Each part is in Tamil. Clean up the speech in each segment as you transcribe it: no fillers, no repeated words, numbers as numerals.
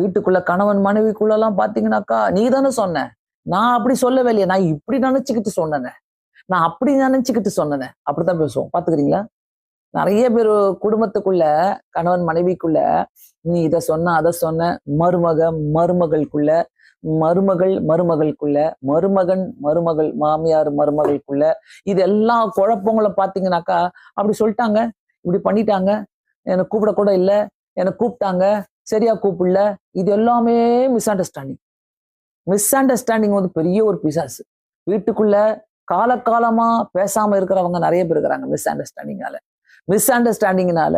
வீட்டுக்குள்ள கணவன் மனைவிக்குள்ள எல்லாம் பாத்தீங்கன்னாக்கா, நீ தானே சொன்ன, நான் அப்படி சொல்லவே இல்லையே, நான் இப்படி நினைச்சுக்கிட்டு சொன்னேனே, நான் அப்படி நினைச்சுக்கிட்டு சொன்னேனே, அப்படித்தான் பேசுவோம். பாத்துக்கிறீங்களா? நிறைய பேர் குடும்பத்துக்குள்ள, கணவன் மனைவிக்குள்ள, நீ இத சொன்ன அத சொன்ன, மருமகளுக்குள்ள, மருமகள் மருமகளுக்குள்ள, மருமகன் மருமகள் மாமியார் மருமகளுக்குள்ள, இது எல்லா குழப்பங்களும் பாத்தீங்கன்னாக்கா, அப்படி சொல்லிட்டாங்க, இப்படி பண்ணிட்டாங்க, எனக்கு கூப்பிட கூட இல்ல, எனக்கு கூப்பிட்டாங்க, சரியா கூப்பிடல, இது எல்லாமே மிஸ் அண்டர்ஸ்டாண்டிங். மிஸ் அண்டர்ஸ்டாண்டிங் வந்து பெரிய ஒரு பிசாசு. வீட்டுக்குள்ள காலகாலமா பேசாம இருக்கிறவங்க நிறைய பேர் இருக்கிறாங்க மிஸ் அண்டர்ஸ்டாண்டிங்கால. மிஸ் அண்டர்ஸ்டாண்டிங்னால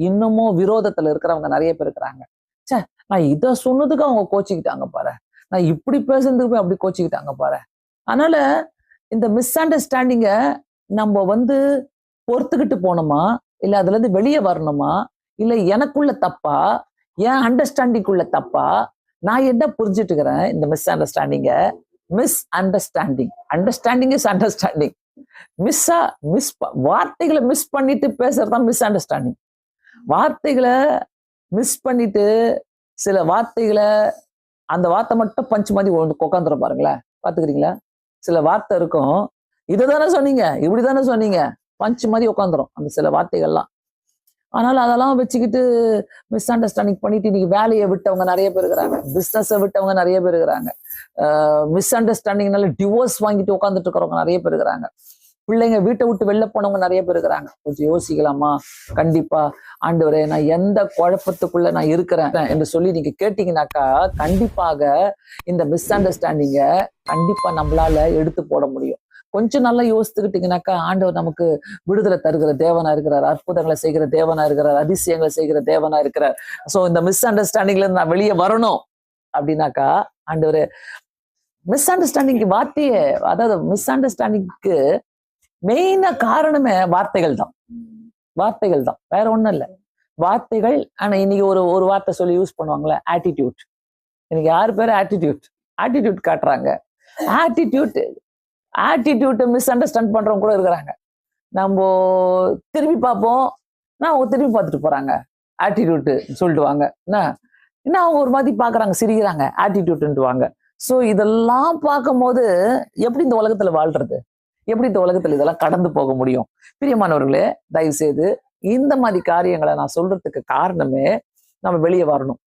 இன்னமும் விரோதத்துல இருக்கிறவங்க நிறைய பேர் இருக்கிறாங்க. ச்சே, நான் இத சொன்னதுக்கு அவங்க கோச்சிக்கிட்டாங்க பாரு, நான் இப்படி பேசுறதுக்கு போய் அப்படி கோச்சிக்கிட்டாங்க பாரு. அதனால இந்த மிஸ் அண்டர்ஸ்டாண்டிங்க நம்ம வந்து பொறுத்துக்கிட்டு போகணுமா, இல்ல அதுல இருந்து வெளியே வரணுமா, இல்ல எனக்குள்ள தப்பா, என் அண்டர்ஸ்டாண்டிங்குள்ள தப்பா, நான் என்ன புரிஞ்சுட்டு இருக்கிறேன் இந்த மிஸ் அண்டர்ஸ்டாண்டிங்க? Misunderstanding, understanding is understanding. வார்த்தைகளை மிஸ் பண்ணிட்டு பேசுறதுதான் மிஸ் அண்டர்ஸ்டாண்டிங். வார்த்தைகளை மிஸ் பண்ணிட்டு சில வார்த்தைகளை, அந்த வார்த்தை மட்டும் பஞ்ச் மாதிரி உட்காந்துரும் பாருங்களேன், பாத்துக்கிறீங்களா? சில வார்த்தை இருக்கும், இதுதானே சொன்னீங்க, இப்படிதானே சொன்னீங்க, பஞ்ச் மாதிரி உட்காந்துரும் அந்த சில வார்த்தைகள்லாம். அதனால அதெல்லாம் வச்சுக்கிட்டு மிஸ் அண்டர்ஸ்டாண்டிங் பண்ணிட்டு இன்னைக்கு வேலையை விட்டவங்க நிறைய பேர் இருக்கிறாங்க, பிசினஸை விட்டவங்க நிறைய பேர் இருக்கிறாங்க, மிஸ் அண்டர்ஸ்டாண்டிங்னால டிவோர்ஸ் வாங்கிட்டு உட்காந்துட்டு இருக்கிறவங்க நிறைய பேர் இருக்கிறாங்க, பிள்ளைங்க வீட்டை விட்டு வெளில போனவங்க நிறைய பேர் இருக்கிறாங்க. கொஞ்சம் யோசிக்கலாமா? கண்டிப்பா ஆண்டவரே, நான் எந்த குழப்பத்துக்குள்ள நான் இருக்கிறேன் என்று சொல்லி நீங்க கேட்டீங்கன்னாக்கா, கண்டிப்பாக இந்த மிஸ் அண்டர்ஸ்டாண்டிங்க கண்டிப்பா நம்மளால எடுத்து போட முடியும். கொஞ்சம் நல்லா யோசித்துக்கிட்டீங்கன்னாக்கா, ஆண்டவர் நமக்கு விடுதலை தருகிற தேவனா இருக்கிறார், அற்புதங்களை செய்கிற தேவனா இருக்கிறார், அதிசயங்களை செய்கிற தேவனா இருக்கிறார். சோ இந்த மிஸ் அண்டர்ஸ்டாண்டிங்ல இருந்து நான் வெளியே வரணும் அப்படின்னாக்கா, ஆண்டவர் மிஸ் அண்டர்ஸ்டாண்டிங் வார்த்தையே, அதாவது மிஸ் அண்டர்ஸ்டாண்டிங்க்கு மெயினா காரணமே வார்த்தைகள் தான். வார்த்தைகள் தான், வேற ஒண்ணும் இல்லை. வார்த்தைகள். ஆனா இன்னைக்கு ஒரு வார்த்தை சொல்லி யூஸ் பண்ணுவாங்களே, ஆட்டிடியூட். இன்னைக்கு யாரு பேரு ஆட்டிடியூட் காட்டுறாங்க. ஆட்டிடியூட் மிஸ் அண்டர்ஸ்டாண்ட் பண்றவங்க கூட இருக்கிறாங்க. நம்ம திரும்பி பார்ப்போம், அவங்க திரும்பி பார்த்துட்டு போறாங்க, ஆட்டிடியூட் சொல்லிட்டு வாங்க. என்ன அவங்க ஒரு மாதிரி பாக்குறாங்க, சிரிக்கிறாங்க, ஆட்டிடியூட்ன்னுவாங்க. சோ இதெல்லாம் பார்க்கும்போது எப்படி இந்த உலகத்துல வாழ்றது, எப்படி இந்த உலகத்துல இதெல்லாம் கடந்து போக முடியும்? பிரியமானவர்களே, தயவு செய்து இந்த மாதிரி காரியங்களை நான் சொல்றதுக்கு காரணமே, நம்ம வெளியே வரணும்.